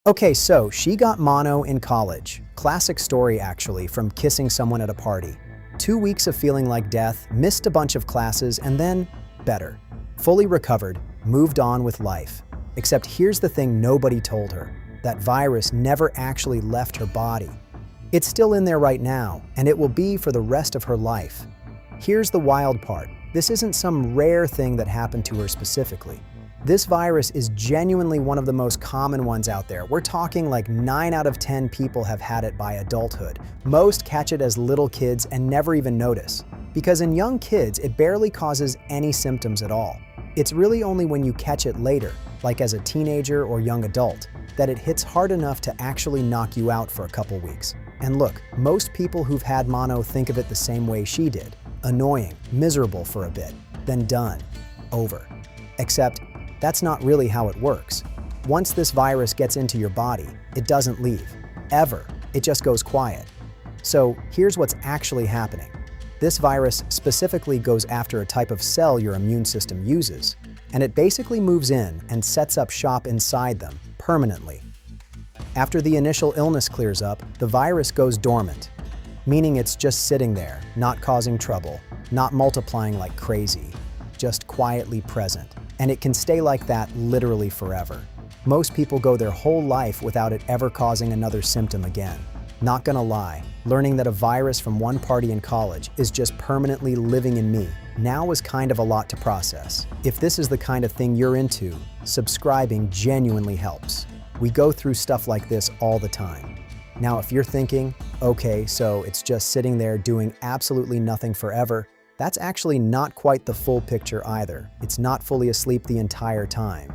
Okay, so she got mono in college. Classic story, actually, from kissing someone at a party. 2 weeks of feeling like death, missed a bunch of classes, and then, better. Fully recovered, moved on with life. Except here's the thing nobody told her. That virus never actually left her body. It's still in there right now, and it will be for the rest of her life. Here's the wild part. This isn't some rare thing that happened to her specifically. This virus is genuinely one of the most common ones out there. We're talking like 9 out of 10 people have had it by adulthood. Most catch it as little kids and never even notice. Because in young kids, it barely causes any symptoms at all. It's really only when you catch it later, like as a teenager or young adult, that it hits hard enough to actually knock you out for a couple weeks. And look, most people who've had mono think of it the same way she did. Annoying, miserable for a bit, then done, over. Except, that's not really how it works. Once this virus gets into your body, it doesn't leave, ever. It just goes quiet. So here's what's actually happening. This virus specifically goes after a type of cell your immune system uses, and it basically moves in and sets up shop inside them permanently. After the initial illness clears up, the virus goes dormant, meaning it's just sitting there, not causing trouble, not multiplying like crazy, just quietly present. And it can stay like that literally forever. Most people go their whole life without it ever causing another symptom again. Not gonna lie, learning that a virus from one party in college is just permanently living in me now is kind of a lot to process. If this is the kind of thing you're into, subscribing genuinely helps. We go through stuff like this all the time. Now, if you're thinking, okay, so it's just sitting there doing absolutely nothing forever, that's actually not quite the full picture either. It's not fully asleep the entire time.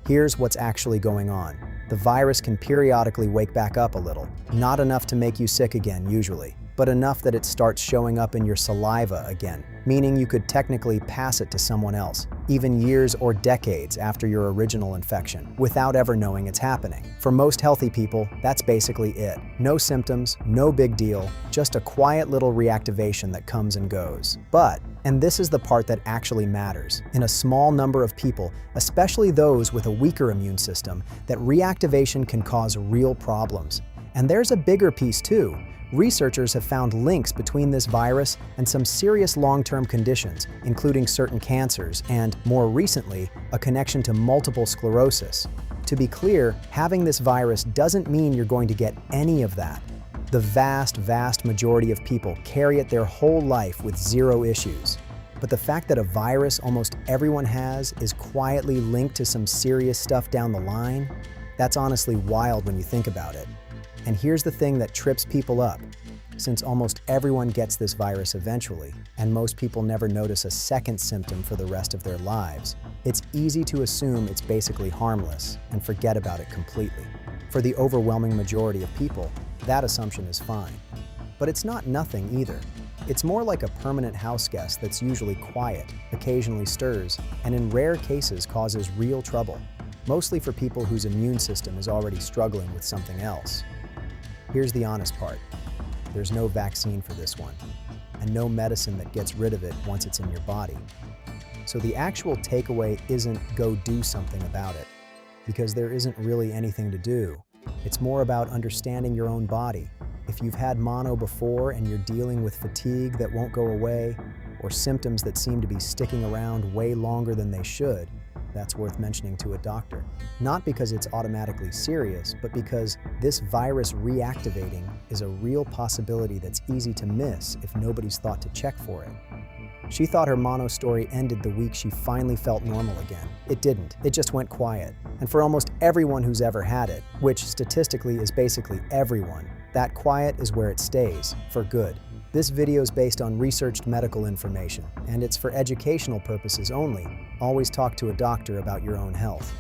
Here's what's actually going on. The virus can periodically wake back up a little. Not enough to make you sick again, usually, but enough that it starts showing up in your saliva again, meaning you could technically pass it to someone else, even years or decades after your original infection, without ever knowing it's happening. For most healthy people, that's basically it. No symptoms, no big deal, just a quiet little reactivation that comes and goes. But, and this is the part that actually matters, in a small number of people, especially those with a weaker immune system, that reactivation can cause real problems. And there's a bigger piece too. Researchers have found links between this virus and some serious long-term conditions, including certain cancers and, more recently, a connection to multiple sclerosis. To be clear, having this virus doesn't mean you're going to get any of that. The vast majority of people carry it their whole life with zero issues. But the fact that a virus almost everyone has is quietly linked to some serious stuff down the line, that's honestly wild when you think about it. And here's the thing that trips people up. Since almost everyone gets this virus eventually, and most people never notice a second symptom for the rest of their lives, it's easy to assume it's basically harmless and forget about it completely. For the overwhelming majority of people, that assumption is fine. But it's not nothing either. It's more like a permanent house guest that's usually quiet, occasionally stirs, and in rare cases causes real trouble, mostly for people whose immune system is already struggling with something else. Here's the honest part. There's no vaccine for this one, and no medicine that gets rid of it once it's in your body. So the actual takeaway isn't go do something about it, because there isn't really anything to do. It's more about understanding your own body. If you've had mono before and you're dealing with fatigue that won't go away, or symptoms that seem to be sticking around way longer than they should, that's worth mentioning to a doctor. Not because it's automatically serious, but because this virus reactivating is a real possibility that's easy to miss if nobody's thought to check for it. She thought her mono story ended the week she finally felt normal again. It didn't. It just went quiet. And for almost everyone who's ever had it, which statistically is basically everyone, that quiet is where it stays, for good. This video is based on researched medical information, and it's for educational purposes only. Always talk to a doctor about your own health.